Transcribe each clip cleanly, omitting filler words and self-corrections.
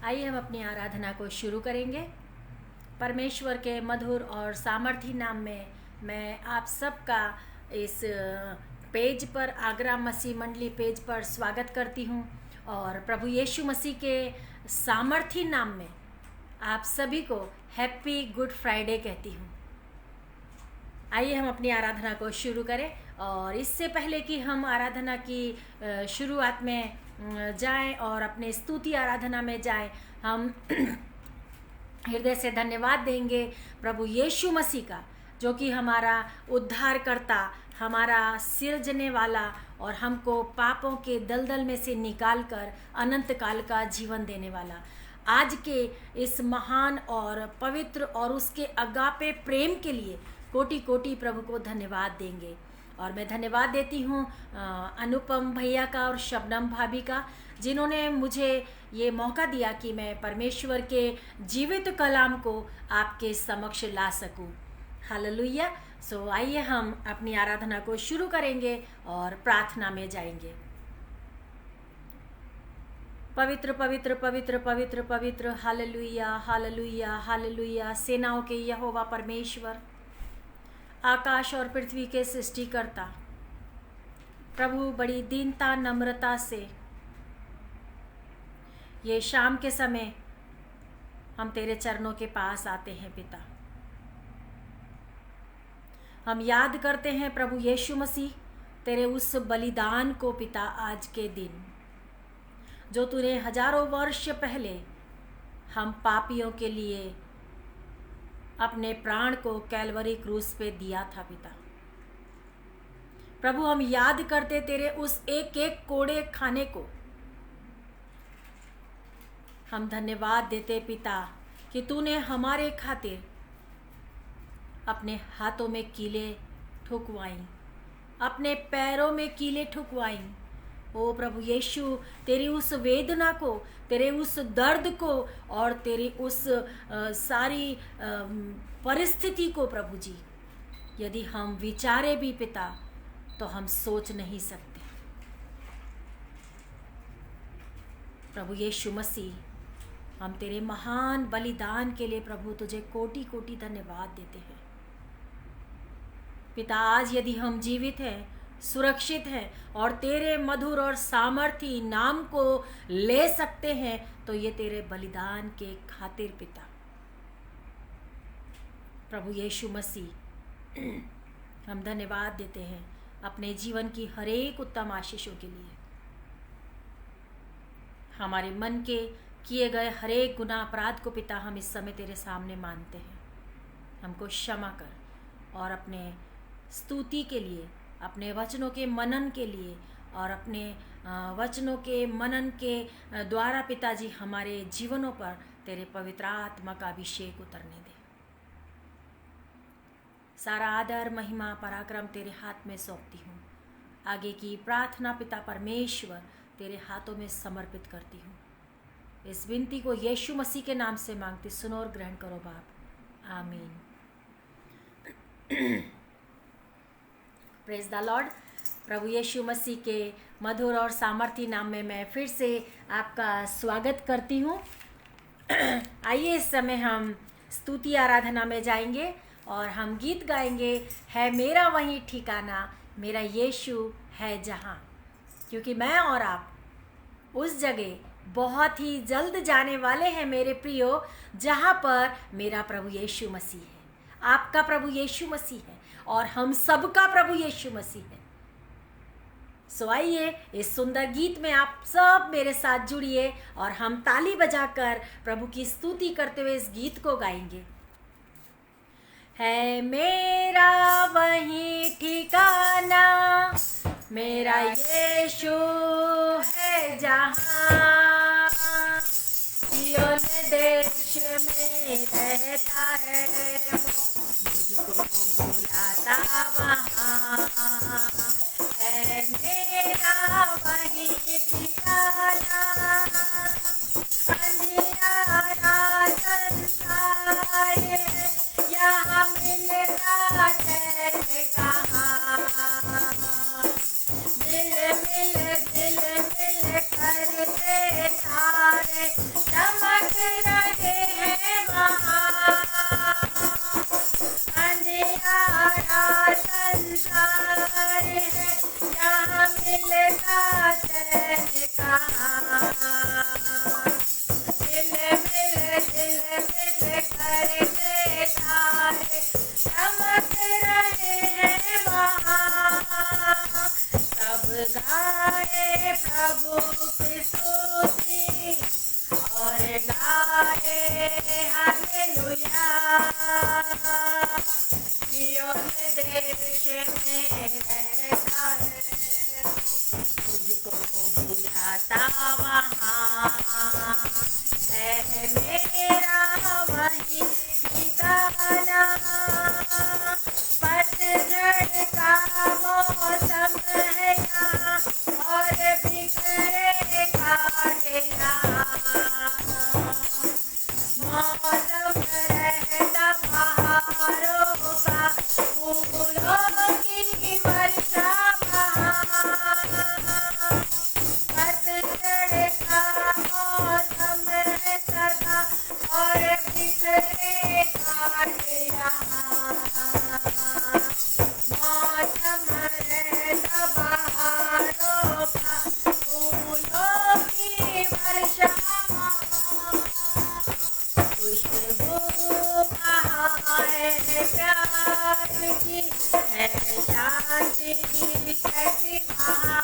आइए हम अपनी आराधना को शुरू करेंगे। परमेश्वर के मधुर और सामर्थी नाम में मैं आप सबका इस पेज पर, आगरा मसीह मंडली पेज पर स्वागत करती हूँ और प्रभु यीशु मसीह के सामर्थी नाम में आप सभी को हैप्पी गुड फ्राइडे कहती हूँ। आइए हम अपनी आराधना को शुरू करें और इससे पहले कि हम आराधना की शुरुआत में जाएं और अपने स्तुति आराधना में जाएं, हम हृदय से धन्यवाद देंगे प्रभु यीशु मसीह का, जो कि हमारा उद्धारकर्ता, हमारा सिरजने वाला और हमको पापों के दलदल में से निकालकर अनंत काल का जीवन देने वाला। आज के इस महान और पवित्र और उसके अगापे प्रेम के लिए कोटि कोटि प्रभु को धन्यवाद देंगे। और मैं धन्यवाद देती हूँ अनुपम भैया का और शबनम भाभी का, जिन्होंने मुझे ये मौका दिया कि मैं परमेश्वर के जीवित कलाम को आपके समक्ष ला सकूं। हालेलुया। सो आइए हम अपनी आराधना को शुरू करेंगे और प्रार्थना में जाएंगे। पवित्र पवित्र पवित्र पवित्र पवित्र, हालेलुया हालेलुया हालेलुया। सेनाओं के यहोवा परमेश्वर, आकाश और पृथ्वी के सृष्टिकर्ता प्रभु, बड़ी दीनता नम्रता से ये शाम के समय हम तेरे चरणों के पास आते हैं पिता। हम याद करते हैं प्रभु यीशु मसीह तेरे उस बलिदान को पिता, आज के दिन जो तूने हजारों वर्ष पहले हम पापियों के लिए अपने प्राण को कैलवरी क्रूस पे दिया था पिता। प्रभु, हम याद करते तेरे उस एक एक कोड़े खाने को। हम धन्यवाद देते पिता कि तूने हमारे खातिर अपने हाथों में कीले ठुकवाई, अपने पैरों में कीले ठुकवाई। ओ प्रभु यीशु, तेरी उस वेदना को, तेरे उस दर्द को और तेरी उस सारी परिस्थिति को प्रभु जी, यदि हम विचारे भी पिता तो हम सोच नहीं सकते। प्रभु यीशु मसीह, हम तेरे महान बलिदान के लिए प्रभु तुझे कोटि कोटि धन्यवाद देते हैं पिता। आज यदि हम जीवित हैं, सुरक्षित हैं और तेरे मधुर और सामर्थी नाम को ले सकते हैं, तो ये तेरे बलिदान के खातिर पिता। प्रभु यीशु मसीह, हम धन्यवाद देते हैं अपने जीवन की हर एक उत्तम आशीषों के लिए। हमारे मन के किए गए हर एक गुनाह अपराध को पिता हम इस समय तेरे सामने मानते हैं। हमको क्षमा कर और अपने स्तुति के लिए, अपने वचनों के मनन के लिए और अपने वचनों के मनन के द्वारा पिताजी हमारे जीवनों पर तेरे पवित्र आत्मा का अभिषेक उतरने दे। सारा आदर, महिमा, पराक्रम तेरे हाथ में सौंपती हूँ। आगे की प्रार्थना पिता परमेश्वर तेरे हाथों में समर्पित करती हूँ। इस विनती को यीशु मसीह के नाम से मांगती, सुनो और ग्रहण करो बाप। आमीन। Praise the Lord. प्रभु यीशु मसीह के मधुर और सामर्थी नाम में मैं फिर से आपका स्वागत करती हूँ। आइए इस समय हम स्तुति आराधना में जाएंगे और हम गीत गाएंगे, है मेरा वही ठिकाना, मेरा यीशु है जहाँ। क्योंकि मैं और आप उस जगह बहुत ही जल्द जाने वाले हैं मेरे प्रियो, जहाँ पर मेरा प्रभु यीशु मसीह है, आपका प्रभु यीशु मसीह है और हम सबका प्रभु यीशु मसीह है। सो आइए इस सुंदर गीत में आप सब मेरे साथ जुड़िए और हम ताली बजाकर प्रभु की स्तुति करते हुए इस गीत को गाएंगे। है मेरा वही ठिकाना, मेरा यीशु है जहाँ, सियोन देश देश में रहता है मुझको बुलाता वहाँ है मेरा वही ठिकाना। अंधियारा संसार है यहाँ मिलता चैन कहाँ। दिल मिल करते तारे चमक रहे हैं वहाँ। अंधियारा संसार है यहाँ मिलता चैन कहाँ। दिल मिल करते तारे चमक रहे हैं वहाँ। सब गाए प्रभु की स्तुति और गाए हालेलुया। सिय्योन देश में रहता है मुझको बुलाता वहाँ है मेरा वही ठिकाना। पतझड़ का मौसम है यहाँ और बिखरे कांटे यहाँ। मौसम रहता बहारों का फूलों की वर्षा वहाँ। पतझड़ का मौसम है सदा और बिखरे कांटे यहाँ। मौसम रहता बहारों का फूलों की वर्षा वहाँ। खुशबू कहाँ है प्यार की है शांति कैसी वहाँ।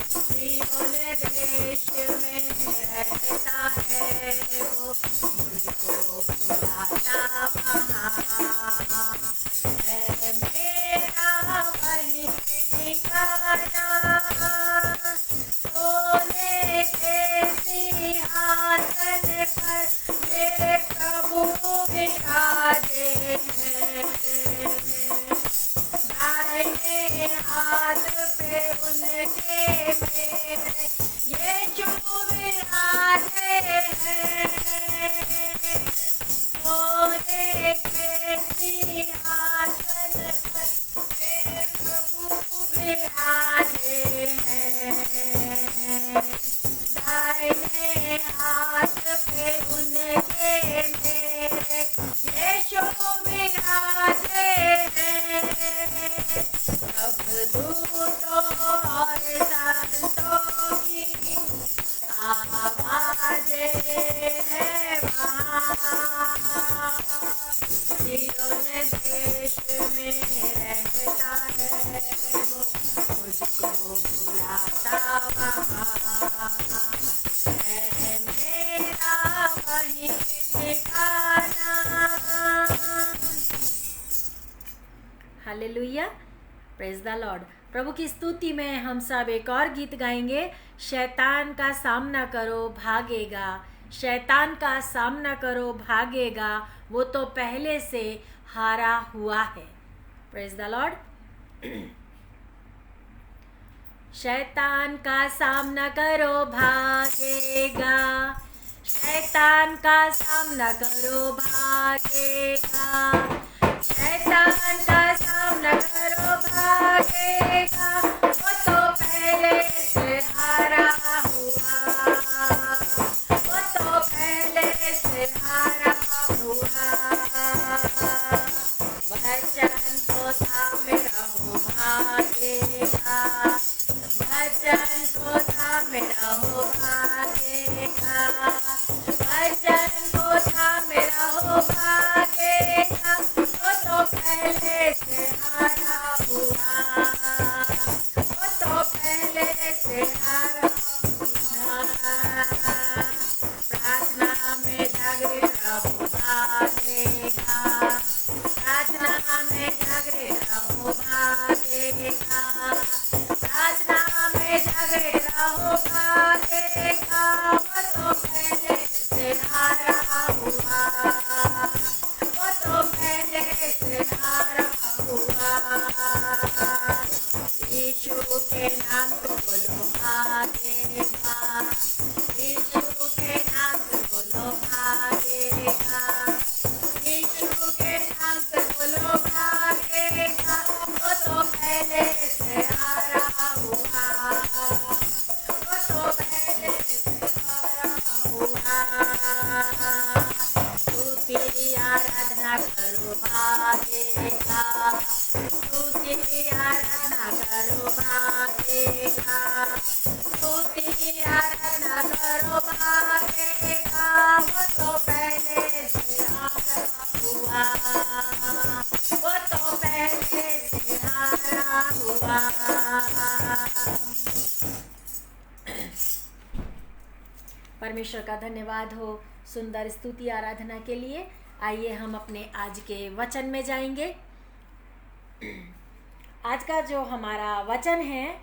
सिय्योन देश में रहता है वो मुझको बुलाता वहाँ है मेरा वही ठिकाना। सोने के सिंहासन पर मेरे प्रभु विराजे हैं। दाहिने हाथ पे उनके मेरे यीशु विराजे हैं। सोने के सिंहासन पर मेरे प्रभु विराजे हैं। दाहिने हाथ पे उनके मेरे यीशु विराजे हैं। सब दूतों और संतों की आवाजें हैं वहाँ। सिय्योन देश में रहता है वो मुझको बुलाता वहाँ है मेरा वही ठिकाना। Hallelujah, praise the Lord. प्रभु की स्तुति में हम सब एक और गीत गाएंगे। शैतान का सामना करो भागेगा, शैतान का सामना करो भागेगा, वो तो पहले से हारा हुआ है। Praise the Lord. शैतान का सामना करो भागेगा, शैतान का सामना करो भागेगा, शैतान का सामना करो भागेगा, वो तो पहले से हारा हुआ, वो तो पहले से हारा हुआ। वचन को थामे रहो भागेगा, वचन को थामे रहो भागेगा, वचन को थामे रहो भागेगा, वो तो पहले से हारा हुआ, वो तो पहले से हारा हुआ। प्रार्थना में जागृत रहो भागेगा, प्रार्थना में जागृत रहो भागेगा, प्रार्थना में जागृत रहो भागेगा, के नाम को बोलो भागेगा, यीशु के नाम से बोलो भागेगा, यीशु के नाम से बोलो भागेगा। वो तो पहले से हारा हुआ, वो तो पहले से हारा हुआ। स्तुति आराधना करो भागेगा, स्तुति आराधना करो भागेगा, स्तुति आराधना करो भागेगा। वो तो पहले से हारा हुआ, वो तो पहले से हारा हुआ। परमेश्वर का धन्यवाद हो सुंदर स्तुति आराधना के लिए। आइए हम अपने आज के वचन में जाएंगे। आज का जो हमारा वचन है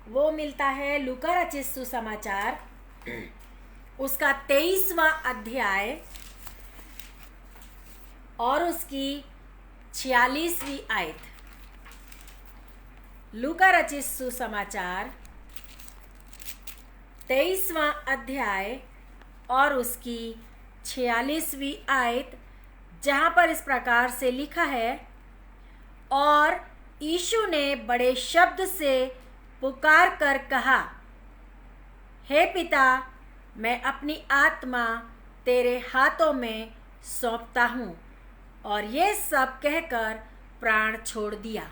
वो मिलता है लूका रचित सुसमाचार उसका 23वां अध्याय और उसकी 46वीं आयत। लूका रचित सुसमाचार 23वां अध्याय और उसकी 46वीं आयत, जहाँ पर इस प्रकार से लिखा है, और यीशु ने बड़े शब्द से पुकार कर कहा, हे पिता, मैं अपनी आत्मा तेरे हाथों में सौंपता हूँ। और ये सब कहकर प्राण छोड़ दिया।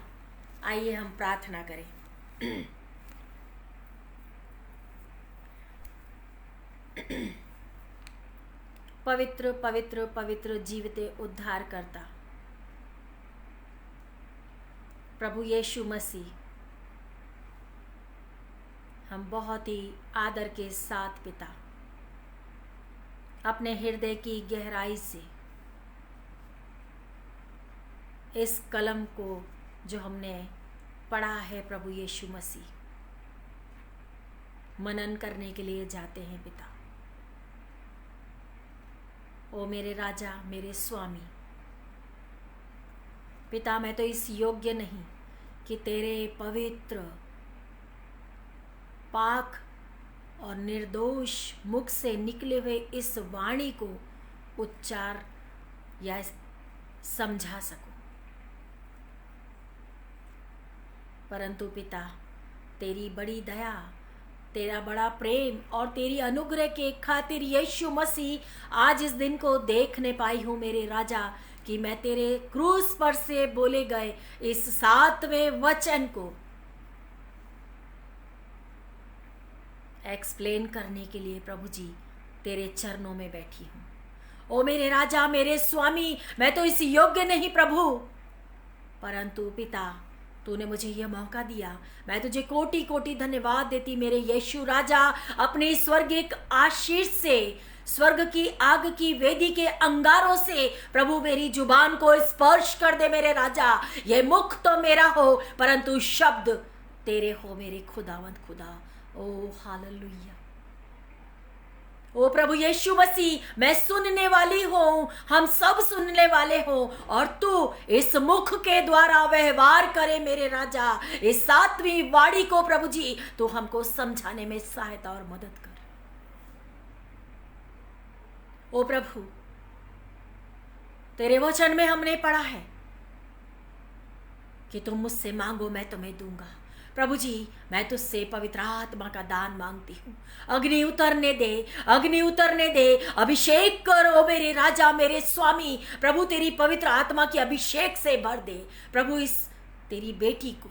आइए हम प्रार्थना करें। पवित्र पवित्र पवित्र जीवते उद्धार करता प्रभु यीशु मसीह, हम बहुत ही आदर के साथ पिता अपने हृदय की गहराई से इस कलम को जो हमने पढ़ा है प्रभु यीशु मसीह, मनन करने के लिए जाते हैं पिता। ओ मेरे राजा, मेरे स्वामी पिता, मैं तो इस योग्य नहीं कि तेरे पवित्र पाक और निर्दोष मुख से निकले हुए इस वाणी को उच्चार या समझा सकूं, परंतु पिता तेरी बड़ी दया, तेरा बड़ा प्रेम और तेरी अनुग्रह के खातिर यीशु मसीह आज इस दिन को देखने पाई हूँ मेरे राजा, कि मैं तेरे क्रूस पर से बोले गए इस 7वें वचन को एक्सप्लेन करने के लिए प्रभु जी तेरे चरणों में बैठी हूँ। ओ मेरे राजा, मेरे स्वामी, मैं तो इस योग्य नहीं प्रभु, परंतु पिता तूने मुझे यह मौका दिया। मैं तुझे कोटि कोटि धन्यवाद देती मेरे यीशु राजा, अपने स्वर्गिक आशीष से, स्वर्ग की आग की वेदी के अंगारों से प्रभु मेरी जुबान को स्पर्श कर दे मेरे राजा। ये मुख तो मेरा हो परंतु शब्द तेरे हो मेरे खुदावंद खुदा। ओ हालेलुया। ओ प्रभु यीशु मसीह, मैं सुनने वाली हूँ, हम सब सुनने वाले हो, और तू इस मुख के द्वारा व्यवहार करे मेरे राजा। इस 7वीं वाणी को प्रभु जी तू हमको समझाने में सहायता और मदद कर। ओ प्रभु, तेरे वचन में हमने पढ़ा है कि तुम मुझसे मांगो मैं तुम्हें दूंगा। प्रभु जी, मैं तुझसे पवित्र आत्मा का दान मांगती हूँ। अग्नि उतरने दे, अग्नि उतरने दे, अभिषेक करो मेरे राजा, मेरे स्वामी। प्रभु तेरी पवित्र आत्मा की अभिषेक से भर दे प्रभु इस तेरी बेटी को,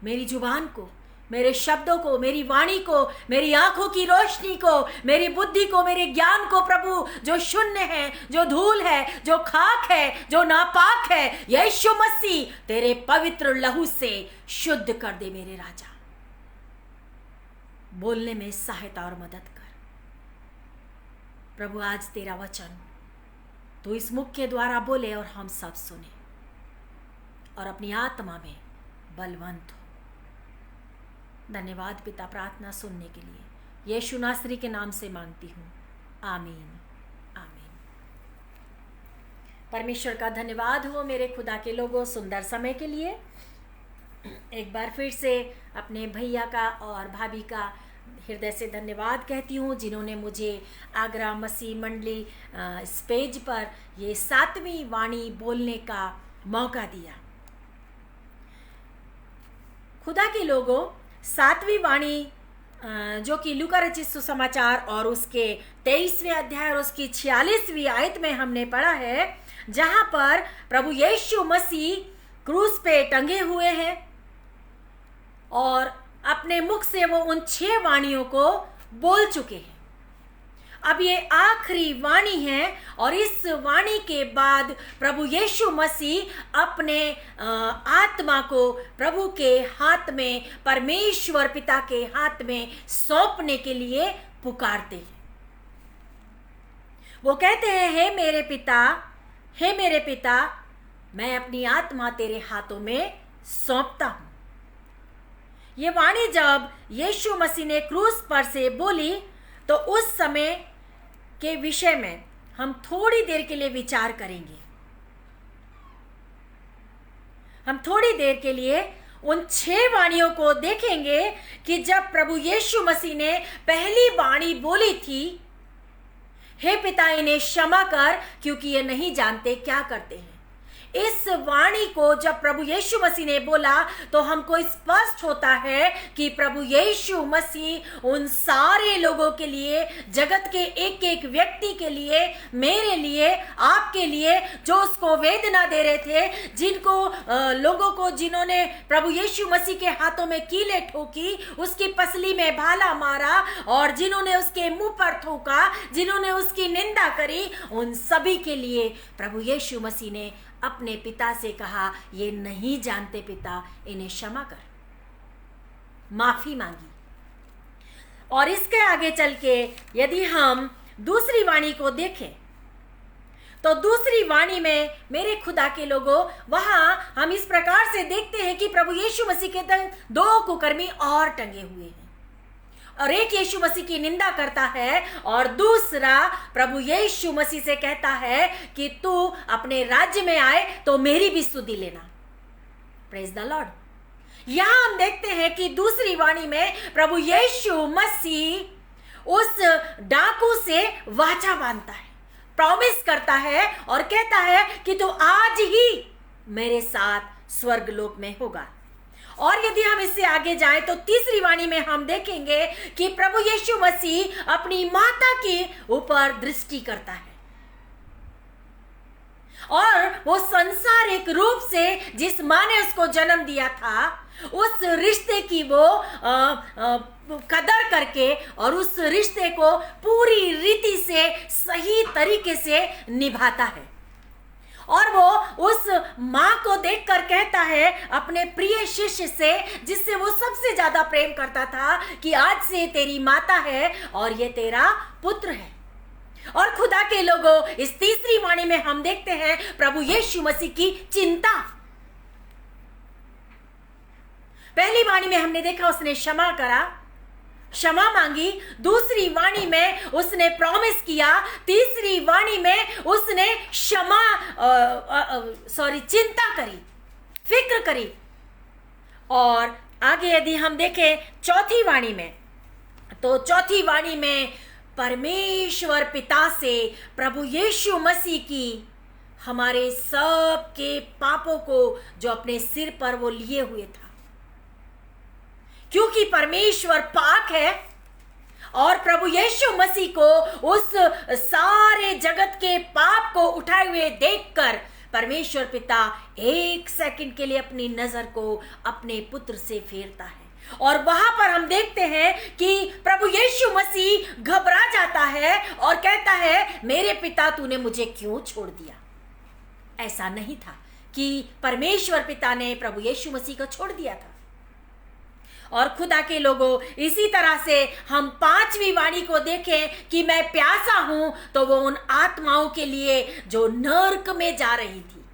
मेरी जुबान को, मेरे शब्दों को, मेरी वाणी को, मेरी आंखों की रोशनी को, मेरी बुद्धि को, मेरे ज्ञान को प्रभु, जो शून्य है, जो धूल है, जो खाक है, जो नापाक है, यीशु मसीह तेरे पवित्र लहू से शुद्ध कर दे मेरे राजा। बोलने में सहायता और मदद कर प्रभु। आज तेरा वचन तू इस मुख के द्वारा बोले और हम सब सुने और अपनी आत्मा में बलवंत हो। धन्यवाद पिता, प्रार्थना सुनने के लिए यीशु नासरी के नाम से मांगती हूँ, आमीन आमीन। परमेश्वर का धन्यवाद हो मेरे खुदा के लोगों, सुंदर समय के लिए। एक बार फिर से अपने भैया का और भाभी का हृदय से धन्यवाद कहती हूँ, जिन्होंने मुझे आगरा मसीह मंडली स्टेज पर ये 7वीं वाणी बोलने का मौका दिया। खुदा के लोगों, 7वीं वाणी जो कि लूका रचित सुसमाचार और उसके 23वें अध्याय और उसकी 46वीं आयत में हमने पढ़ा है, जहाँ पर प्रभु यीशु मसीह क्रूस पे टंगे हुए हैं और अपने मुख से वो उन 6 वाणियों को बोल चुके हैं। अब ये आखिरी वाणी है और इस वाणी के बाद प्रभु यीशु मसीह अपने आत्मा को प्रभु के हाथ में, परमेश्वर पिता के हाथ में सौंपने के लिए पुकारते हैं। वो कहते हैं, हे मेरे पिता, मैं अपनी आत्मा तेरे हाथों में सौंपता हूं। ये वाणी जब यीशु मसीह ने क्रूस पर से बोली तो उस समय के विषय में हम थोड़ी देर के लिए विचार करेंगे। हम थोड़ी देर के लिए उन 6 वाणियों को देखेंगे कि जब प्रभु यीशु मसीह ने पहली वाणी बोली थी, हे पिता इन्हें क्षमा कर क्योंकि ये नहीं जानते क्या करते हैं। इस वाणी को जब प्रभु यीशु मसीह ने बोला तो हमको स्पष्ट होता है कि प्रभु यीशु मसीह उन सारे लोगों के लिए, जगत के एक एक व्यक्ति के लिए, मेरे लिए, आपके लिए, जो उसको वेदना दे रहे थे, लोगों को जिन्होंने प्रभु यीशु मसीह के हाथों में कीलें ठोकी, उसकी पसली में भाला मारा और जिन्होंने उसके मुंह पर थूका, जिन्होंने उसकी निंदा करी, उन सभी के लिए प्रभु यीशु मसीह ने अपने पिता से कहा, ये नहीं जानते पिता, इन्हें क्षमा कर, माफी मांगी। और इसके आगे चल के यदि हम दूसरी वाणी को देखें तो दूसरी वाणी में मेरे खुदा के लोगों, वहां हम इस प्रकार से देखते हैं कि प्रभु यीशु मसीह के तंग 2 कुकर्मी और टंगे हुए हैं और एक यीशु मसीह की निंदा करता है और दूसरा प्रभु यीशु मसीह से कहता है कि तू अपने राज्य में आए तो मेरी भी स्तुति लेना। Praise the Lord. यहां हम देखते हैं कि दूसरी वाणी में प्रभु यीशु मसीह उस डाकू से वाचा बांधता है, प्रॉमिस करता है और कहता है कि तू आज ही मेरे साथ स्वर्गलोक में होगा। और यदि हम इससे आगे जाएं तो तीसरी वाणी में हम देखेंगे कि प्रभु यीशु मसीह अपनी माता के ऊपर दृष्टि करता है और वो सांसारिक रूप से जिस माँ ने उसको जन्म दिया था, उस रिश्ते की वो कदर करके और उस रिश्ते को पूरी रीति से, सही तरीके से निभाता है। और वो उस माँ को देखकर कहता है अपने प्रिय शिष्य से, जिससे वो सबसे ज्यादा प्रेम करता था, कि आज से तेरी माता है और ये तेरा पुत्र है। और खुदा के लोगों, इस तीसरी वाणी में हम देखते हैं प्रभु यीशु मसीह की चिंता। पहली वाणी में हमने देखा उसने क्षमा मांगी, दूसरी वाणी में उसने प्रॉमिस किया, तीसरी वाणी में उसने चिंता करी, फिक्र करी। और आगे यदि हम देखें चौथी वाणी में, तो चौथी वाणी में परमेश्वर पिता से प्रभु यीशु मसीह की हमारे सब के पापों को जो अपने सिर पर वो लिए हुए था, क्योंकि परमेश्वर पाक है और प्रभु यीशु मसीह को उस सारे जगत के पाप को उठाए हुए देखकर परमेश्वर पिता 1 सेकंड के लिए अपनी नजर को अपने पुत्र से फेरता है। और वहां पर हम देखते हैं कि प्रभु यीशु मसीह घबरा जाता है और कहता है, मेरे पिता तूने मुझे क्यों छोड़ दिया। ऐसा नहीं था कि परमेश्वर पिता ने प्रभु यीशु मसीह को छोड़ दिया था। और खुदा के लोगों, इसी तरह से हम 5वीं वाणी को देखें कि मैं प्यासा हूं, तो वो उन आत्माओं के लिए जो नरक में जा रही थी,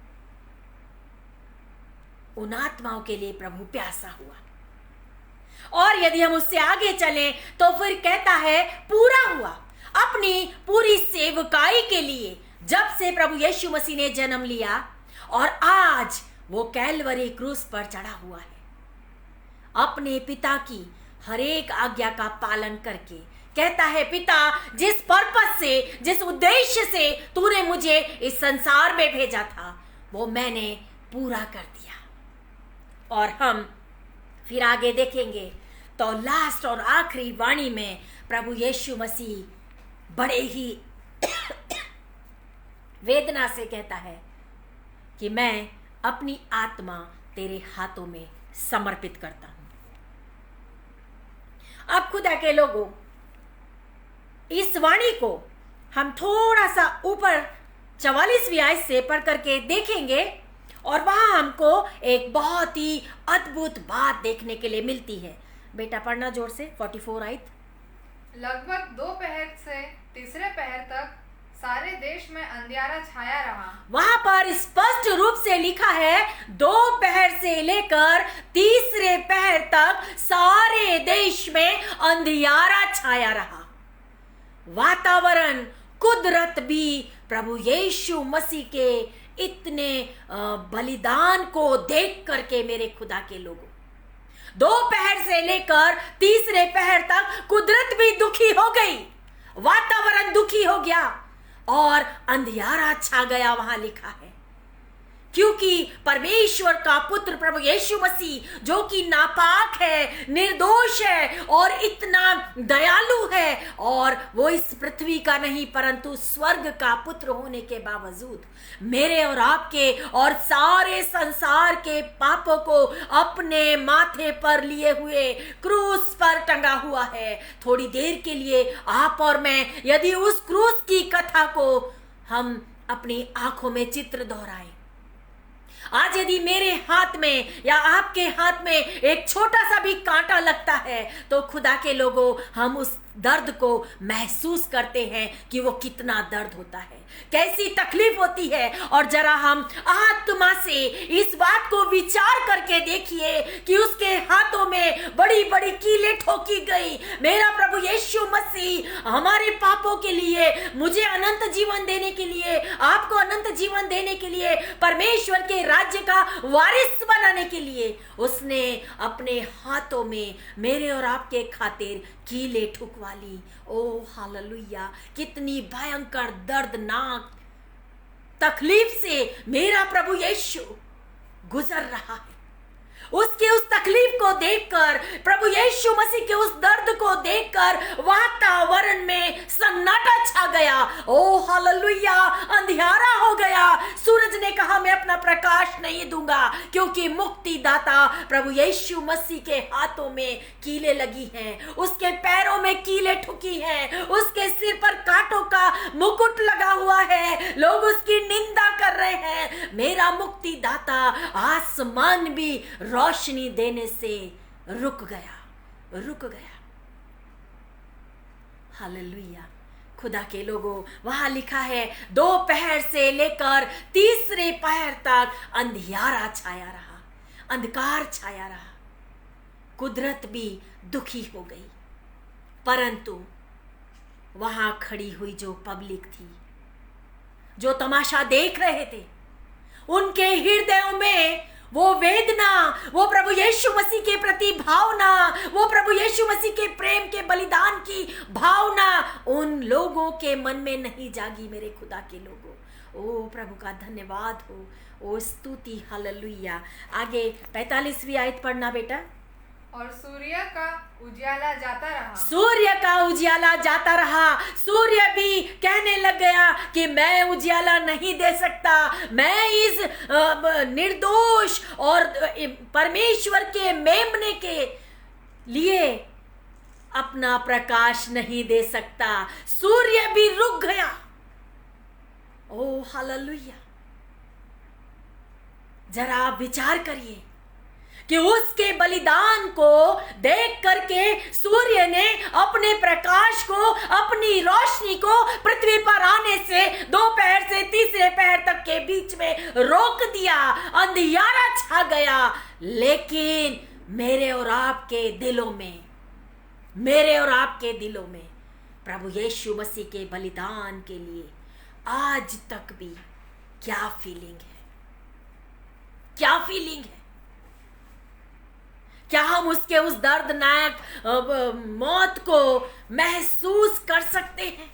उन आत्माओं के लिए प्रभु प्यासा हुआ। और यदि हम उससे आगे चलें तो फिर कहता है पूरा हुआ। अपनी पूरी सेवकाई के लिए जब से प्रभु यीशु मसीह ने जन्म लिया और आज वो कैलवरी क्रूस पर चढ़ा हुआ है, अपने पिता की हर एक आज्ञा का पालन करके कहता है, पिता जिस पर्पस से, जिस उद्देश्य से तूने मुझे इस संसार में भेजा था वो मैंने पूरा कर दिया। और हम फिर आगे देखेंगे तो लास्ट और आखिरी वाणी में प्रभु यीशु मसीह बड़े ही वेदना से कहता है कि मैं अपनी आत्मा तेरे हाथों में समर्पित करता हूं। अब खुदा के लोगों, इस वाणी को हम थोड़ा सा ऊपर 44वीं आयत से पढ़ करके देखेंगे और वहां हमको एक बहुत ही अद्भुत बात देखने के लिए मिलती है। बेटा पढ़ना जोर से 44 आयत। लगभग दोपहर से तीसरे पहर तक सारे देश में अंधियारा छाया रहा। वहां पर स्पष्ट रूप से लिखा है, दोपहर से लेकर तीसरे पहर तक सारे देश में अंधियारा छाया रहा। वातावरण, कुदरत भी प्रभु यीशु मसीह के इतने बलिदान को देख करके मेरे खुदा के लोगों, दोपहर से लेकर तीसरे पहर तक कुदरत भी दुखी हो गई, वातावरण दुखी हो गया और अंधियारा छा गया। वहां लिखा है क्योंकि परमेश्वर का पुत्र प्रभु यीशु मसीह जो कि नापाक है, निर्दोष है और इतना दयालु है, और वो इस पृथ्वी का नहीं परंतु स्वर्ग का पुत्र होने के बावजूद मेरे और आपके और सारे संसार के पापों को अपने माथे पर लिए हुए क्रूस पर टंगा हुआ है। थोड़ी देर के लिए आप और मैं यदि उस क्रूस की कथा को हम अपनी आंखों में चित्र दोहराएं, आज यदि मेरे हाथ में या आपके हाथ में एक छोटा सा भी कांटा लगता है तो खुदा के लोगों, हम उस दर्द को महसूस करते हैं कि वो कितना दर्द होता है, कैसी तकलीफ होती है। और जरा हम आत्मा से इस बात को विचार करके देखिए कि उसके हाथों में बड़ी बड़ी कीलें ठोकी गई। मेरा प्रभु यीशु मसीह हमारे पापों के लिए, मुझे अनंत जीवन देने के लिए, आपको अनंत जीवन देने के लिए, परमेश्वर के राज्य का वारिस बनाने के लिए उसने अपने हाथों में मेरे और आपके खातिर कीले ठुकवा ली। ओ हालेलुया, कितनी भयंकर दर्दनाक तकलीफ से मेरा प्रभु यीशु गुजर रहा है। उसकी उस तकलीफ को देखकर, प्रभु यीशु मसीह के उस दर्द को देखकर वातावरण में सन्नाटा छा गया। ओ हालेलुया, अंधियारा हो गया। सूरज ने कहा मैं अपना प्रकाश नहीं दूंगा, क्योंकि मुक्तिदाता प्रभु यीशु मसीह के हाथों में कीलें लगी हैं, उसके पैरों में कीलें ठुकी हैं, उसके सिर पर कांटों का मुकुट लगा हुआ है, लोग उसकी निंदा कर रहे हैं। मेरा मुक्तिदाता आसमान भी रोशनी देने से रुक गया। हालेलुया, खुदा के लोगों, वहां लिखा है दोपहर से लेकर तीसरे पहर तक अंधियारा छाया रहा, अंधकार छाया रहा, कुदरत भी दुखी हो गई। परंतु वहां खड़ी हुई जो पब्लिक थी, जो तमाशा देख रहे थे, उनके हृदयों में वो वेदना, वो प्रभु यीशु मसीह के प्रति भावना, वो प्रभु यीशु मसीह के प्रेम के बलिदान की भावना उन लोगों के मन में नहीं जागी। मेरे खुदा के लोगों, ओ प्रभु का धन्यवाद हो, ओ स्तुति, हालेलुया। आगे 45वीं आयत पढ़ना बेटा। और सूर्य का उजियाला जाता रहा। सूर्य का उजियाला जाता रहा। सूर्य भी कहने लग गया कि मैं उजियाला नहीं दे सकता, मैं इस निर्दोष और परमेश्वर के मेमने के लिए अपना प्रकाश नहीं दे सकता। सूर्य भी रुक गया। ओ हालेलुया, जरा आप विचार करिए कि उसके बलिदान को देख करके सूर्य ने अपने प्रकाश को, अपनी रोशनी को पृथ्वी पर आने से दोपहर से तीसरे पहर तक के बीच में रोक दिया, अंधियारा छा गया। लेकिन मेरे और आपके दिलों में, मेरे और आपके दिलों में प्रभु यीशु मसीह के बलिदान के लिए आज तक भी क्या फीलिंग है, क्या फीलिंग है, क्या हम उसके उस दर्दनाक मौत को महसूस कर सकते हैं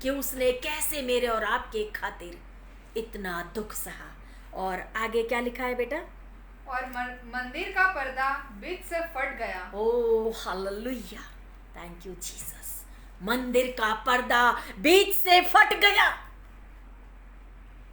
कि उसने कैसे मेरे और आपके खातिर इतना दुख सहा? और आगे क्या लिखा है बेटा? और मंदिर का पर्दा बीच से फट गया। Oh hallelujah, thank you Jesus. मंदिर का पर्दा बीच से फट गया।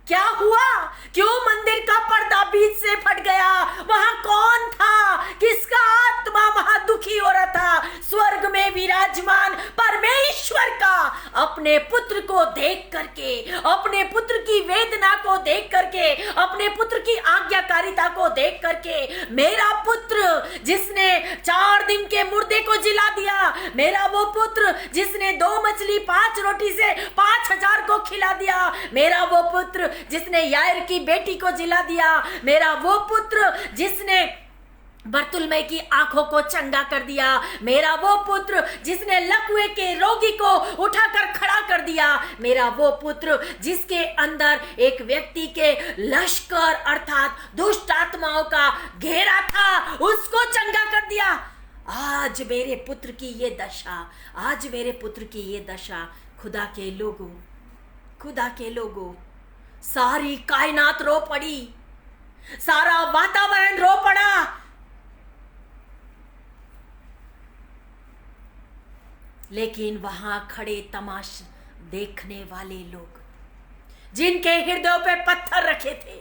क्या हुआ? क्यों मंदिर का पर्दा बीच से फट गया? वहां कौन था? किसका आत्मा वहां दुखी हो रहा था? स्वर्ग में विराजमान परमेश्वर का अपने पुत्र को देख करके, अपने पुत्र की वेदना को देख करके, अपने पुत्र की आज्ञाकारिता को देख करके, मेरा पुत्र जिसने 4 दिन के मुर्दे को जिला दिया, मेरा वो पुत्र जिसने 2 मछली 5 रोटी से 5000 को खिला दिया, मेरा वो पुत्र जिसने यायर की बेटी को जिला दिया, मेरा वो पुत्र जिसने बर्तुलमै की आंखों को चंगा कर दिया, मेरा वो पुत्र जिसने लकवे के रोगी को उठाकर खड़ा कर दिया, मेरा वो पुत्र जिसके अंदर एक व्यक्ति के लश्कर अर्थात दुष्ट आत्माओं का घेरा था, उसको चंगा कर दिया। आज मेरे पुत्र की ये दशा, आज मेरे पुत्र की ये दशा। खुदा के लोगों, खुदा के लोगों, सारी कायनात रो पड़ी, सारा वातावरण रो पड़ा। लेकिन वहां खड़े तमाशा देखने वाले लोग, जिनके हृदयों पे पत्थर रखे थे,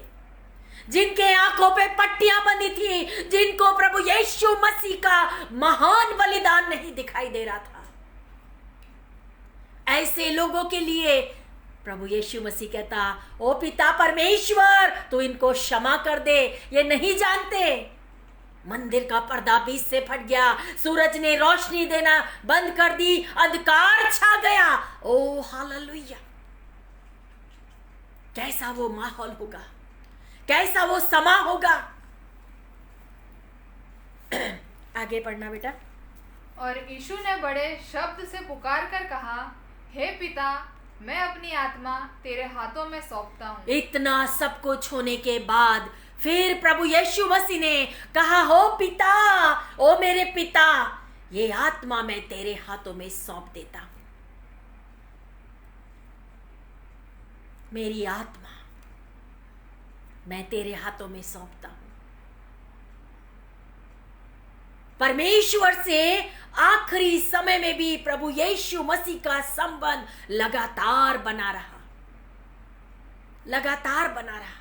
जिनके आंखों पे पट्टियां बंधी थी, जिनको प्रभु यीशु मसीह का महान बलिदान नहीं दिखाई दे रहा था, ऐसे लोगों के लिए प्रभु यीशु मसीह कहता, ओ पिता परमेश्वर, तू इनको क्षमा कर दे, ये नहीं जानते। मंदिर का पर्दा बीच से फट गया, सूरज ने रोशनी देना बंद कर दी, अंधकार छा गया। ओ हालेलुया, कैसा वो माहौल होगा, कैसा वो समा होगा। आगे पढ़ना बेटा। और यीशु ने बड़े शब्द से पुकार कर कहा, हे पिता, मैं अपनी आत्मा तेरे हाथों में सौंपता हूँ। इतना सब कुछ होने के बाद फिर प्रभु यीशु मसीह ने कहा, हो पिता, ओ मेरे पिता, ये आत्मा मैं तेरे हाथों में सौंप देता हूं। मेरी आत्मा मैं तेरे हाथों में सौंपता हूं। परमेश्वर से आखिरी समय में भी प्रभु यीशु मसीह का संबंध लगातार बना रहा, लगातार बना रहा।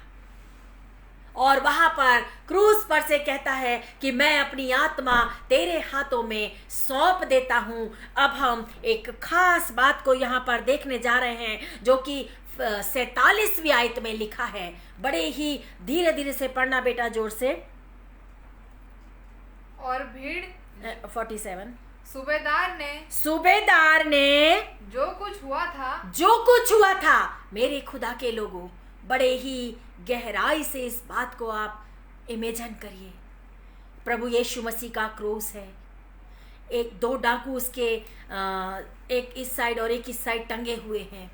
और वहां पर क्रूस पर से कहता है कि मैं अपनी आत्मा तेरे हाथों में सौंप देता हूं। अब हम एक खास बात को यहां पर देखने जा रहे हैं, जो कि 47वीं आयत में लिखा है। बड़े ही धीरे धीरे से पढ़ना बेटा, जोर से। और भीड़ 47 सूबेदार ने जो कुछ हुआ था मेरे खुदा के लोगों, बड़े ही गहराई से इस बात को आप इमेजिन करिए। प्रभु यीशु मसीह का क्रूस है, एक 2 डाकू उसके एक इस साइड और एक इस साइड टंगे हुए हैं,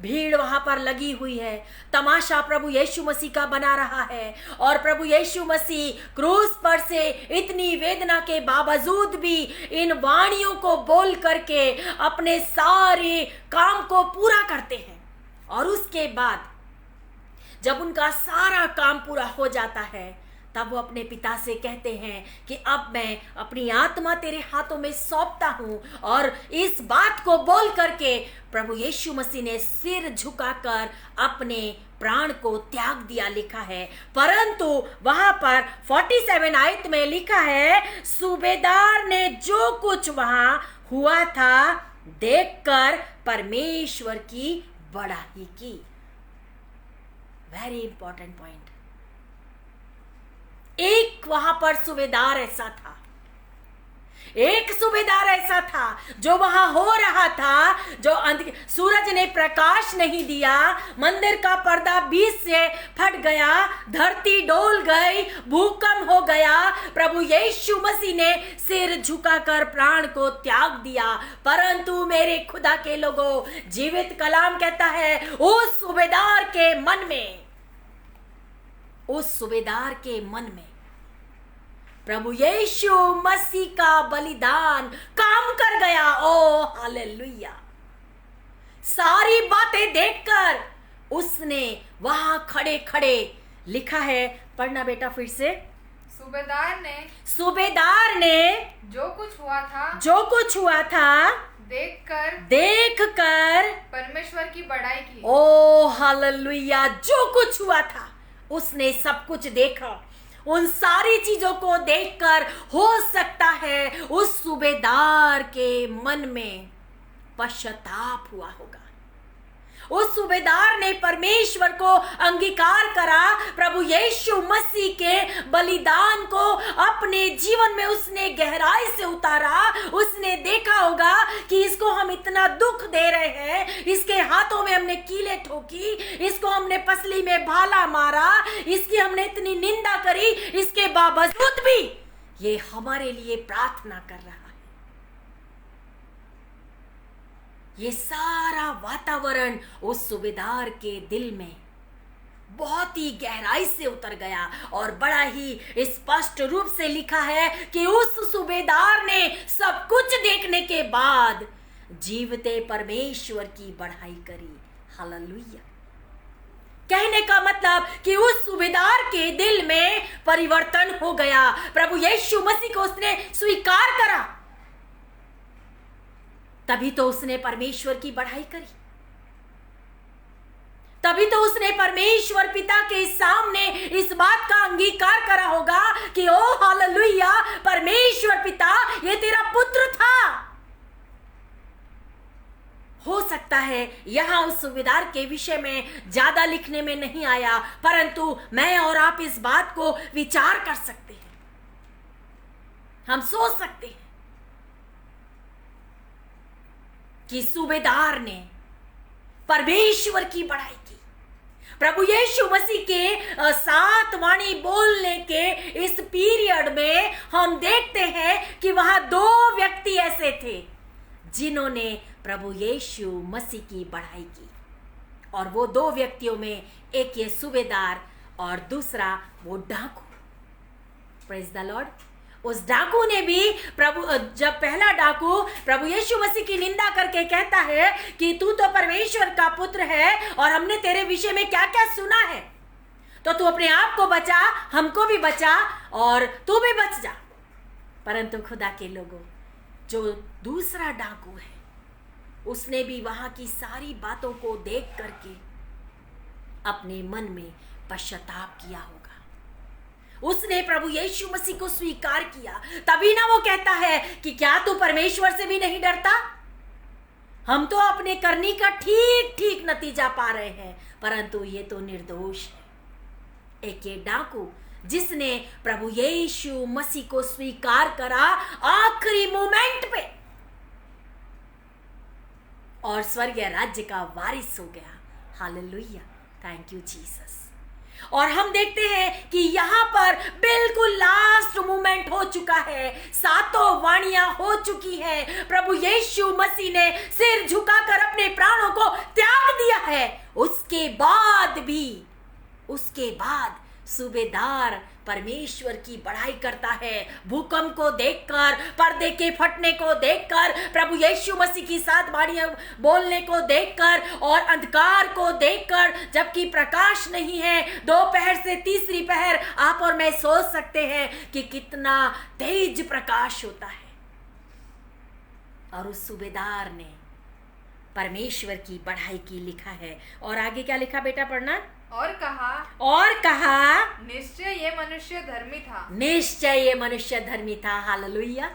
भीड़ वहां पर लगी हुई है, तमाशा प्रभु यीशु मसीह का बना रहा है। और प्रभु यीशु मसीह क्रूस पर से इतनी वेदना के बावजूद भी इन वाणियों को बोल करके अपने सारे काम को पूरा करते हैं। और उसके बाद जब उनका सारा काम पूरा हो जाता है, तब वो अपने पिता से कहते हैं कि अब मैं अपनी आत्मा तेरे हाथों में सौंपता हूं। और इस बात को बोल करके प्रभु यीशु मसीह ने सिर झुकाकर अपने प्राण को त्याग दिया, लिखा है। परंतु वहां पर 47 आयत में लिखा है, सूबेदार ने जो कुछ वहां हुआ था देखकर परमेश्वर की बड़ाई की। Very important point. एक वहां पर सूबेदार ऐसा था, एक सूबेदार ऐसा था जो वहां हो रहा था, जो सूरज ने प्रकाश नहीं दिया, मंदिर का पर्दा बीच से फट गया, धरती डोल गई, भूकंप हो गया, प्रभु यीशु मसीह ने सिर झुकाकर प्राण को त्याग दिया। परंतु मेरे खुदा के लोगों, जीवित कलाम कहता है, उस सूबेदार के मन में, उस सूबेदार के मन में प्रभु यीशु मसीह का बलिदान काम कर गया। ओ हालेलुया। सारी बातें देखकर उसने वहां खड़े खड़े लिखा है, पढ़ना बेटा फिर से। सूबेदार ने जो कुछ हुआ था देखकर परमेश्वर की बड़ाई की। ओ हालेलुया। जो कुछ हुआ था उसने सब कुछ देखा। उन सारी चीजों को देखकर हो सकता है उस सूबेदार के मन में पश्चाताप हुआ होगा। उस सूबेदार ने परमेश्वर को अंगीकार करा, प्रभु यीशु मसीह के बलिदान को अपने जीवन में उसने गहराई से उतारा। उसने देखा होगा कि इसको हम इतना दुख दे रहे हैं, इसके हाथों में हमने कीलें ठोकी, इसको हमने पसली में भाला मारा, इसकी हमने इतनी निंदा करी, इसके बावजूद भी ये हमारे लिए प्रार्थना कर रहा है। ये सारा वातावरण उस सूबेदार के दिल में बहुत ही गहराई से उतर गया और बड़ा ही स्पष्ट रूप से लिखा है कि उस सूबेदार ने सब कुछ देखने के बाद जीवते परमेश्वर की बढ़ाई करी। हालेलुया। कहने का मतलब कि उस सूबेदार के दिल में परिवर्तन हो गया। प्रभु यीशु मसीह को उसने स्वीकार करा, तभी तो उसने परमेश्वर की बढ़ाई करी। तभी तो उसने परमेश्वर पिता के सामने इस बात का अंगीकार करा होगा कि ओ हालेलुया, परमेश्वर पिता, ये तेरा पुत्र था। हो सकता है यहां उस सूबेदार के विषय में ज्यादा लिखने में नहीं आया, परंतु मैं और आप इस बात को विचार कर सकते हैं, हम सोच सकते हैं कि सूबेदार ने परमेश्वर की बढ़ाई की। प्रभु यीशु मसीह के साथ वाणी बोलने के इस पीरियड में हम देखते हैं कि वहां दो व्यक्ति ऐसे थे जिन्होंने प्रभु यीशु मसीह की बढ़ाई की, और वो दो व्यक्तियों में एक ये सूबेदार और दूसरा वो डाकू। Praise the Lord. उस डाकू ने भी जब पहला डाकू प्रभु यीशु मसीह की निंदा करके कहता है कि तू तो परमेश्वर का पुत्र है और हमने तेरे विषय में क्या क्या सुना है, तो तू अपने आप को बचा, हमको भी बचा और तू भी बच जा। परंतु खुदा के लोगों, जो दूसरा डाकू है उसने भी वहां की सारी बातों को देख करके अपने मन में पश्चाताप किया होगा। उसने प्रभु यीशु मसीह को स्वीकार किया, तभी ना वो कहता है कि क्या तू परमेश्वर से भी नहीं डरता? हम तो अपने करनी का ठीक ठीक नतीजा पा रहे हैं, परंतु ये तो निर्दोष है। एक ये डाकू जिसने प्रभु यीशु मसीह को स्वीकार करा आखिरी मोमेंट पे और स्वर्गीय राज्य का वारिस हो गया। Hallelujah, thank you Jesus. और हम देखते हैं कि यहाँ पर बिल्कुल लास्ट मोमेंट हो चुका है, सातों वाणियां हो चुकी हैं, प्रभु यीशु मसीह ने सिर झुकाकर अपने प्राणों को त्याग दिया है। उसके बाद सूबेदार परमेश्वर की बढ़ाई करता है। भूकंप को देखकर, पर्दे के फटने को देखकर, प्रभु यीशु मसीह की साथ वाणियां बोलने को देखकर और अंधकार को देखकर, जबकि प्रकाश नहीं है, दोपहर से तीसरी पहर आप और मैं सोच सकते हैं कि कितना तेज प्रकाश होता है। और उस सूबेदार ने परमेश्वर की बढ़ाई की लिखा है। और आगे क्या लिखा बेटा, पढ़ना। और कहा निश्चय ये मनुष्य धर्मी था। निश्चय ये मनुष्य धर्मी था। हालेलुया।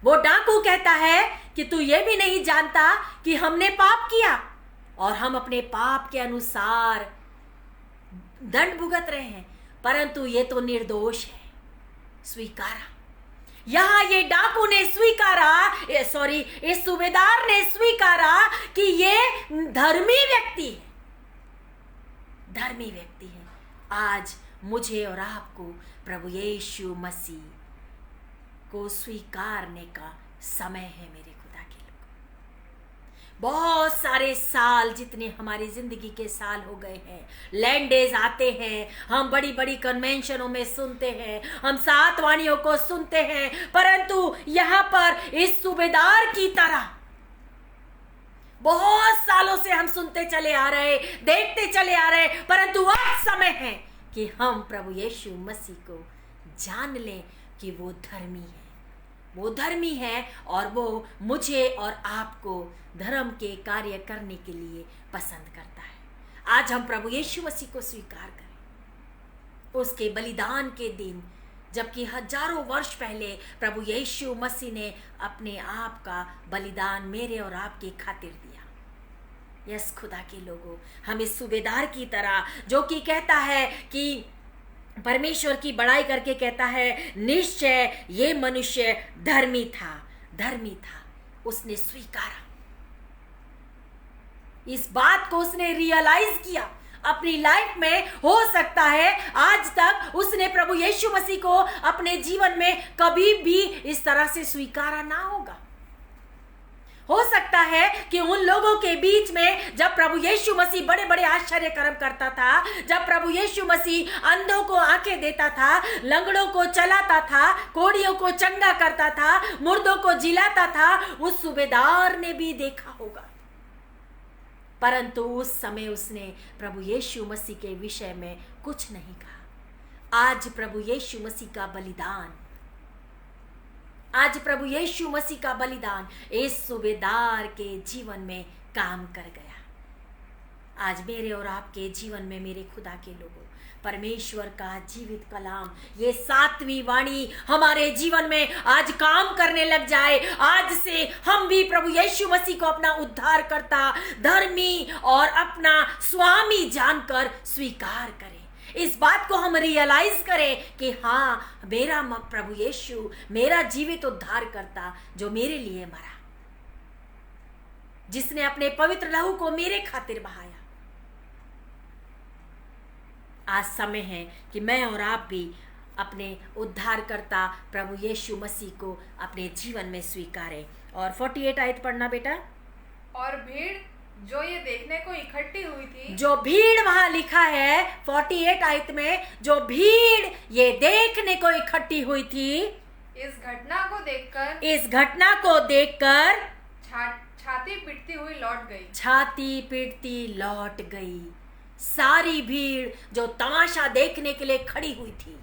वो डाकू कहता है कि तू ये भी नहीं जानता कि हमने पाप किया और हम अपने पाप के अनुसार दंड भुगत रहे हैं, परंतु ये तो निर्दोष है। स्वीकारा। यहां ये डाकू ने स्वीकारा, इस सूबेदार ने स्वीकारा कि ये धर्मी व्यक्ति है, धर्मी व्यक्ति है। आज मुझे और आपको प्रभु यीशु मसीह को स्वीकारने का समय है मेरे खुदा के लोग। बहुत सारे साल, जितने हमारी जिंदगी के साल हो गए हैं, लैंड डेज आते हैं, हम बड़ी बड़ी कन्वेंशनों में सुनते हैं, हम सात वाणियों को सुनते हैं, परंतु यहाँ पर इस सूबेदार की तरह बहुत सालों से हम सुनते चले आ रहे, देखते चले आ रहे, परंतु अब समय है कि हम प्रभु यीशु मसीह को जान लें कि वो धर्मी है, वो धर्मी है और वो मुझे और आपको धर्म के कार्य करने के लिए पसंद करता है। आज हम प्रभु यीशु मसीह को स्वीकार करें। उसके बलिदान के दिन, जबकि हजारों वर्ष पहले प्रभु यीशु मसीह ने अपने आप का बलिदान मेरे और आपके खातिर दिया। यस खुदा के लोगों, हम इस सूबेदार की तरह, जो कि कहता है कि परमेश्वर की बड़ाई करके कहता है, निश्चय ये मनुष्य धर्मी था, धर्मी था, उसने स्वीकारा, इस बात को उसने रियलाइज किया अपनी लाइफ में। हो सकता है आज तक उसने प्रभु यीशु मसीह को अपने जीवन में कभी भी इस तरह से स्वीकारा ना होगा। हो सकता है कि उन लोगों के बीच में जब प्रभु यीशु मसीह बड़े बड़े आश्चर्य कर्म करता था, जब प्रभु यीशु मसीह अंधों को आंखें देता था, लंगड़ों को चलाता था, कोढ़ियों को चंगा करता था, मुर्दों को जिलाता था, उस सूबेदार ने भी देखा होगा, परंतु उस समय उसने प्रभु यीशु मसीह के विषय में कुछ नहीं कहा। आज प्रभु यीशु मसीह का बलिदान, आज प्रभु यीशु मसीह का बलिदान इस सूबेदार के जीवन में काम कर गया। आज मेरे और आपके जीवन में, मेरे खुदा के लोगों, परमेश्वर का जीवित कलाम, ये सातवीं वाणी हमारे जीवन में आज काम करने लग जाए। आज से हम भी प्रभु यीशु मसीह को अपना उद्धारकर्ता, धर्मी और अपना स्वामी जानकर स्वीकार करें। इस बात को हम रियलाइज करें कि हाँ, मेरा प्रभु यीशु मेरा जीवित उद्धारकर्ता, जो मेरे लिए मरा, जिसने अपने पवित्र लहू को मेरे खातिर बहाया। आज समय है कि मैं और आप भी अपने उद्धारकर्ता प्रभु यीशु मसीह को अपने जीवन में स्वीकारें। और 48 आयत पढ़ना बेटा। और भीड़ जो ये देखने को इकट्ठी हुई थी, जो भीड़ वहां लिखा है 48 आयत में, जो भीड़ ये देखने को इकट्ठी हुई थी, इस घटना को देखकर छाती पीटती हुई लौट गई। छाती पीटती लौट गई। सारी भीड़ जो तमाशा देखने के लिए खड़ी हुई थी,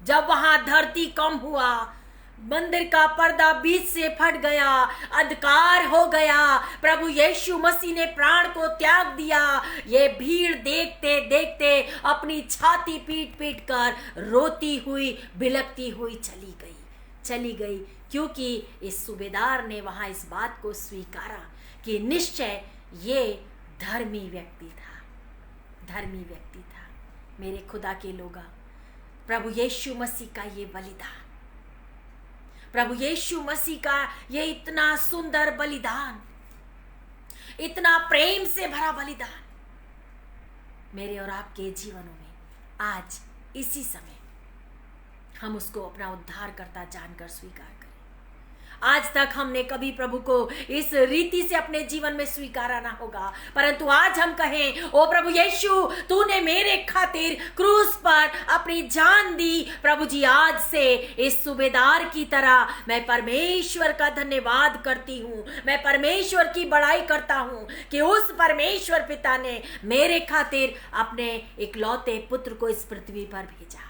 जब वहां धरती कम हुआ, मंदिर का पर्दा बीच से फट गया, अंधकार हो गया, प्रभु यीशु मसीह ने प्राण को त्याग दिया, ये भीड़ देखते देखते अपनी छाती पीट पीट कर रोती हुई, बिलखती हुई चली गई, क्योंकि इस सूबेदार ने वहां इस बात को स्वीकारा कि निश्चय ये धर्मी व्यक्ति था। मेरे खुदा के लोगा, प्रभु यीशु मसीह का ये बलिदान, प्रभु यीशु मसीह का ये इतना सुंदर बलिदान, इतना प्रेम से भरा बलिदान मेरे और आपके जीवनों में आज इसी समय हम उसको अपना उद्धारकर्ता जानकर स्वीकार करें। आज तक हमने कभी प्रभु को इस रीति से अपने जीवन में स्वीकारा ना होगा, परंतु आज हम कहें, ओ प्रभु यीशु, तूने मेरे खातिर क्रूस पर अपनी जान दी। प्रभु जी, आज से इस सूबेदार की तरह मैं परमेश्वर का धन्यवाद करती हूँ, मैं परमेश्वर की बड़ाई करता हूँ कि उस परमेश्वर पिता ने मेरे खातिर अपने इकलौते पुत्र को इस पृथ्वी पर भेजा,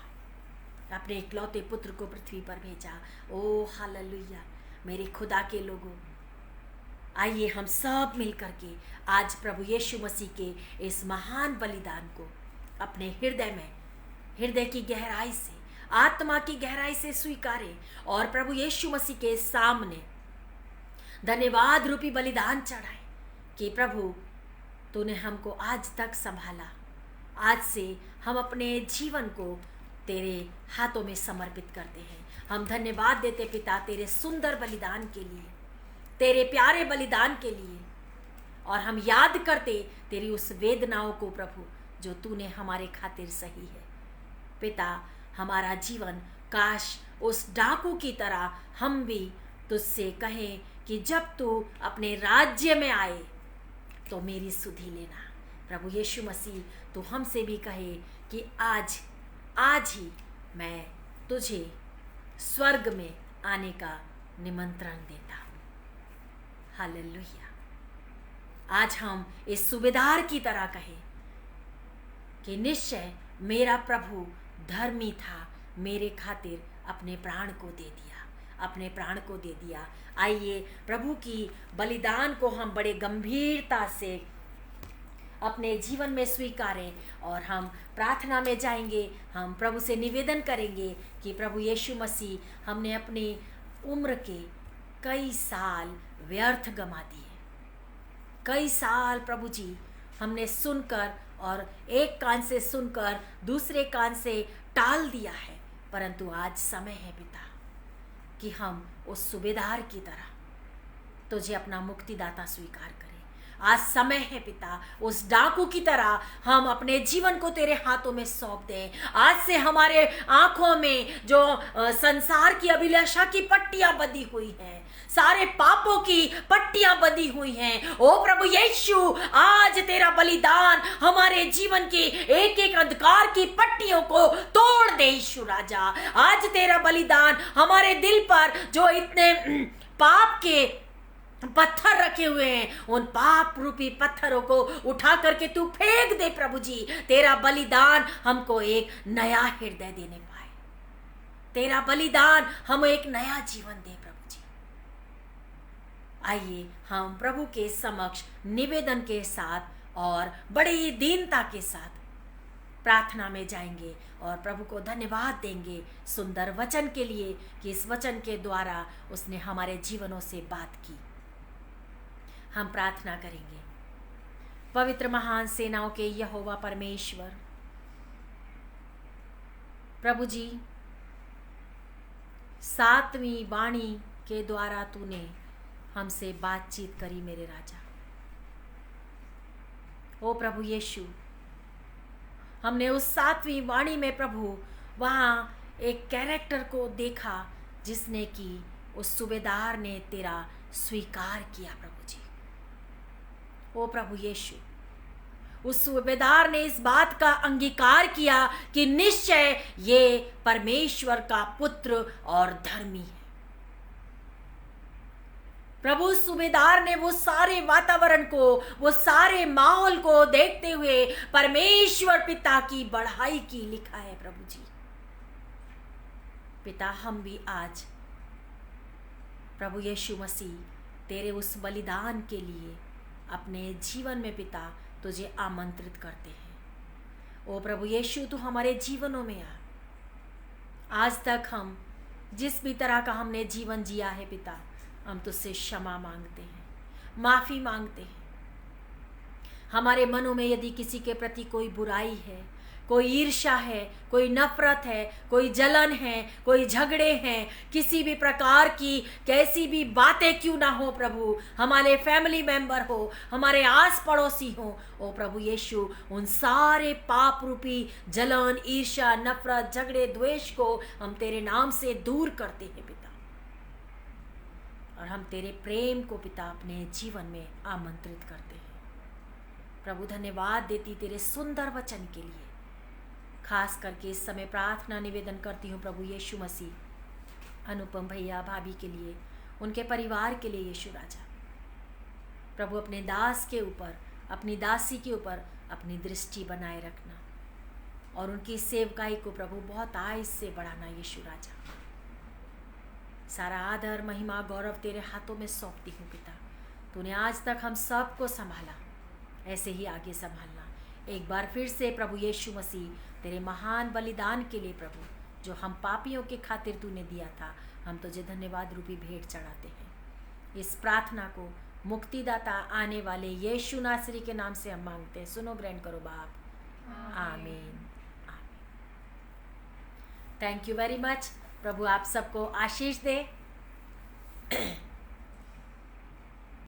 अपने इकलौते पुत्र को पृथ्वी पर भेजा। ओ हालेलुया। मेरे खुदा के लोगों, आइए हम सब मिलकर के आज प्रभु यीशु मसीह के इस महान बलिदान को अपने हृदय की गहराई से, आत्मा की गहराई से स्वीकारें और प्रभु यीशु मसीह के सामने धन्यवाद रूपी बलिदान चढ़ाएं कि प्रभु, तूने हमको आज तक संभाला। आज से हम अपने जीवन को तेरे हाथों में समर्पित करते हैं। हम धन्यवाद देते पिता तेरे सुंदर बलिदान के लिए, तेरे प्यारे बलिदान के लिए, और हम याद करते तेरी उस वेदनाओं को प्रभु, जो तूने हमारे खातिर सही है। पिता, हमारा जीवन काश उस डाकू की तरह हम भी तुझसे कहें कि जब तू अपने राज्य में आए तो मेरी सुधि लेना। प्रभु यीशु मसीह तू हमसे भी कहे कि आज ही मैं तुझे स्वर्ग में आने का निमंत्रण देता हूँ। हालेलुया। आज हम इस सूबेदार की तरह कहें कि निश्चय मेरा प्रभु धर्मी था, मेरे खातिर अपने प्राण को दे दिया। आइए प्रभु की बलिदान को हम बड़े गंभीरता से अपने जीवन में स्वीकारें और हम प्रार्थना में जाएंगे। हम प्रभु से निवेदन करेंगे कि प्रभु यीशु मसीह, हमने अपनी उम्र के कई साल व्यर्थ गंवा दिए। कई साल प्रभु जी हमने सुनकर और एक कान से सुनकर दूसरे कान से टाल दिया है, परंतु आज समय है पिता कि हम उस सूबेदार की तरह तुझे अपना मुक्तिदाता स्वीकार करें। आज समय है पिता, उस डाकू की तरह हम अपने जीवन को तेरे हाथों में सौंप दें। आज से हमारे आंखों में जो संसार की अभिलाषा की पट्टियां बंधी हुई हैं, सारे पापों की पट्टियां बंधी हुई हैं, ओ प्रभु यीशु आज तेरा बलिदान हमारे जीवन की एक एक अंधकार की पट्टियों को तोड़ दे। यीशु राजा, आज तेरा बलिदान हमारे दिल पर जो इतने पाप के पत्थर रखे हुए हैं, उन पाप रूपी पत्थरों को उठा करके तू फेंक दे। प्रभु जी तेरा बलिदान हमको एक नया हृदय देने पाए, तेरा बलिदान हम एक नया जीवन दे। प्रभु जी आइए हम प्रभु के समक्ष निवेदन के साथ और बड़ी दीनता के साथ प्रार्थना में जाएंगे और प्रभु को धन्यवाद देंगे सुंदर वचन के लिए कि इस वचन के द्वारा उसने हमारे जीवनों से बात की। हम प्रार्थना करेंगे। पवित्र महान सेनाओं के यहोवा परमेश्वर, प्रभु जी 7वीं वाणी के द्वारा तूने हमसे बातचीत करी मेरे राजा। ओ प्रभु यीशु, हमने उस 7वीं वाणी में प्रभु वहाँ एक कैरेक्टर को देखा जिसने कि उस सूबेदार ने तेरा स्वीकार किया। प्रभु जी ओ प्रभु यीशु, उस सूबेदार ने इस बात का अंगीकार किया कि निश्चय ये परमेश्वर का पुत्र और धर्मी है। प्रभु सूबेदार ने वो सारे वातावरण को, वो सारे माहौल को देखते हुए परमेश्वर पिता की बढ़ाई की लिखा है। प्रभु जी पिता, हम भी आज प्रभु यीशु मसीह तेरे उस बलिदान के लिए अपने जीवन में पिता तुझे आमंत्रित करते हैं। ओ प्रभु यीशु, तू हमारे जीवनों में आ। आज तक हम जिस भी तरह का हमने जीवन जिया है पिता, हम तुझसे क्षमा मांगते हैं, माफ़ी मांगते हैं। हमारे मनों में यदि किसी के प्रति कोई बुराई है, कोई ईर्ष्या है, कोई नफरत है, कोई जलन है, कोई झगड़े हैं, किसी भी प्रकार की कैसी भी बातें क्यों ना हो प्रभु, हमारे फैमिली मेंबर हो, हमारे आस पड़ोसी हो, ओ प्रभु यीशु उन सारे पाप रूपी जलन, ईर्ष्या, नफरत, झगड़े, द्वेष को हम तेरे नाम से दूर करते हैं पिता, और हम तेरे प्रेम को पिता अपने जीवन में आमंत्रित करते हैं। प्रभु धन्यवाद देती तेरे सुंदर वचन के लिए। खास करके इस समय प्रार्थना निवेदन करती हूँ प्रभु यीशु मसीह अनुपम भैया भाभी के लिए, उनके परिवार के लिए। यीशु राजा प्रभु अपने दास के ऊपर, अपनी दासी के ऊपर अपनी दृष्टि बनाए रखना और उनकी सेवकाई को प्रभु बहुत आयस से बढ़ाना। यीशु राजा सारा आदर, महिमा, गौरव तेरे हाथों में सौंपती हूँ पिता। तूने आज तक हम सबको संभाला, ऐसे ही आगे संभालना। एक बार फिर से प्रभु यीशु मसीह तेरे महान बलिदान के लिए प्रभु, जो हम पापियों के खातिर तूने दिया था, हम तुझे धन्यवाद रूपी भेंट चढ़ाते हैं। इस प्रार्थना को मुक्तिदाता आने वाले यीशु नासरी के नाम से हम मांगते हैं। सुनो, ग्रहण करो बाप। आमीन। Thank you very much. प्रभु आप सबको आशीष दे।